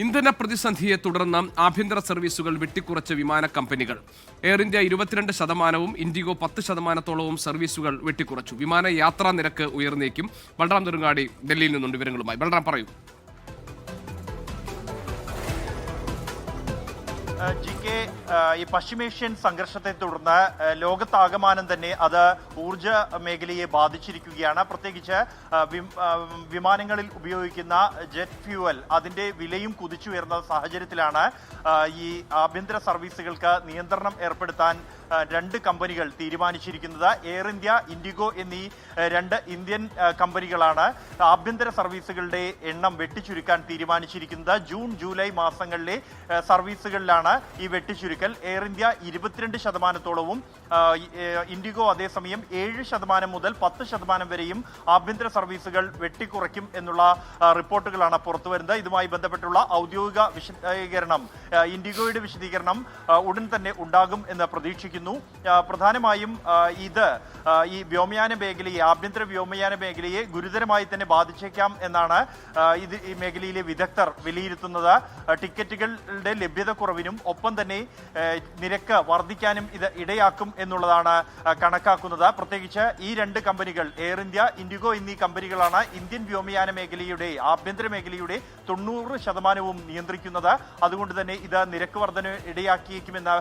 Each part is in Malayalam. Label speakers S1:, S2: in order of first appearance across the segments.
S1: ഇന്ധന പ്രതിസന്ധിയെ തുടർന്ന് ആഭ്യന്തര സർവീസുകൾ വെട്ടിക്കുറച്ച വിമാന കമ്പനികൾ. എയർ ഇന്ത്യ 22%, ഇൻഡിഗോ 10%-ഓളവും സർവീസുകൾ വെട്ടിക്കുറച്ചു. വിമാന യാത്രാ നിരക്ക് ഉയർന്നേക്കും. ബൽറാം നെടുങ്ങാടി ഡൽഹിയിൽ നിന്നുണ്ട് വിവരങ്ങളുമായി. ബൽറാം, പറയൂ.
S2: ഈ പശ്ചിമേഷ്യൻ സംഘർഷത്തെ തുടർന്ന് ലോകത്താകമാനം തന്നെ അത് ഊർജ മേഖലയെ ബാധിച്ചിരിക്കുകയാണ്. പ്രത്യേകിച്ച് വിമാനങ്ങളിൽ ഉപയോഗിക്കുന്ന ജെറ്റ് ഫ്യൂവൽ അതിന്റെ വിലയും കുതിച്ചുയർന്ന സാഹചര്യത്തിലാണ് ഈ ആഭ്യന്തര സർവീസുകൾക്ക് നിയന്ത്രണം ഏർപ്പെടുത്താൻ രണ്ട് കമ്പനികൾ തീരുമാനിച്ചിരിക്കുന്നത്. എയർ ഇന്ത്യ, ഇൻഡിഗോ എന്നീ രണ്ട് ഇന്ത്യൻ കമ്പനികളാണ് ആഭ്യന്തര സർവീസുകളുടെ എണ്ണം വെട്ടിച്ചുരുക്കാൻ തീരുമാനിച്ചിരിക്കുന്നത്. ജൂൺ ജൂലൈ മാസങ്ങളിലെ സർവീസുകളിലാണ് ഈ വെട്ടിച്ചുരുക്കൽ. എയർ ഇന്ത്യ 22%-ഓളവും ഇൻഡിഗോ അതേസമയം 7% മുതൽ 10% വരെയും ആഭ്യന്തര സർവീസുകൾ വെട്ടിക്കുറയ്ക്കും എന്നുള്ള റിപ്പോർട്ടുകളാണ് പുറത്തുവരുന്നത്. ഇതുമായി ബന്ധപ്പെട്ടുള്ള ഔദ്യോഗിക വിശദീകരണം, ഇൻഡിഗോയുടെ വിശദീകരണം ഉടൻ തന്നെ ഉണ്ടാകും എന്ന് പ്രതീക്ഷിക്കുന്നു. പ്രധാനമായും ഇത് ഈ വ്യോമയാന മേഖലയെ, ആഭ്യന്തര വ്യോമയാന മേഖലയെ ഗുരുതരമായി തന്നെ ബാധിച്ചേക്കാം എന്നാണ് ഈ മേഖലയിലെ വിദഗ്ധർ വിലയിരുത്തുന്നത്. ടിക്കറ്റുകളുടെ ലഭ്യതക്കുറവിനും ഒപ്പം തന്നെ നിരക്ക് വർദ്ധിക്കാനും ഇത് ഇടയാക്കും എന്നുള്ളതാണ് കണക്കാക്കുന്നത്. പ്രത്യേകിച്ച് ഈ രണ്ട് കമ്പനികൾ, എയർ ഇന്ത്യ, ഇൻഡിഗോ എന്നീ കമ്പനികളാണ് ഇന്ത്യൻ വ്യോമയാന മേഖലയുടെ, ആഭ്യന്തര മേഖലയുടെ 90% നിയന്ത്രിക്കുന്നത്. അതുകൊണ്ട് തന്നെ ഇത് നിരക്ക് വർധന ഇടയാക്കിയേക്കുമെന്ന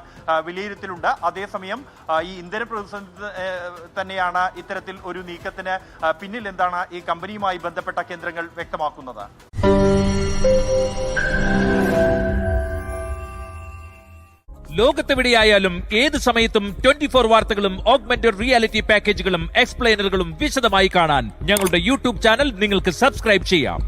S2: വിലയിരുത്തലുണ്ട്. അതേസമയം ഈ ഇന്ധന പ്രതിസന്ധി തന്നെയാണ് ഇത്തരത്തിൽ ഒരു നീക്കത്തിന് പിന്നിൽ എന്താണ് ഈ കമ്പനിയുമായി ബന്ധപ്പെട്ട കേന്ദ്രങ്ങൾ വ്യക്തമാക്കുന്നത്.
S3: ലോകത്തെവിടെയായാലും ഏത് സമയത്തും 24 വാർത്തകളും ഓഗ്മെന്റഡ് റിയാലിറ്റി പാക്കേജുകളും എക്സ്പ്ലെയിനറുകളും വിശദമായി കാണാൻ ഞങ്ങളുടെ യൂട്യൂബ് ചാനൽ നിങ്ങൾക്ക് സബ്സ്ക്രൈബ് ചെയ്യാം.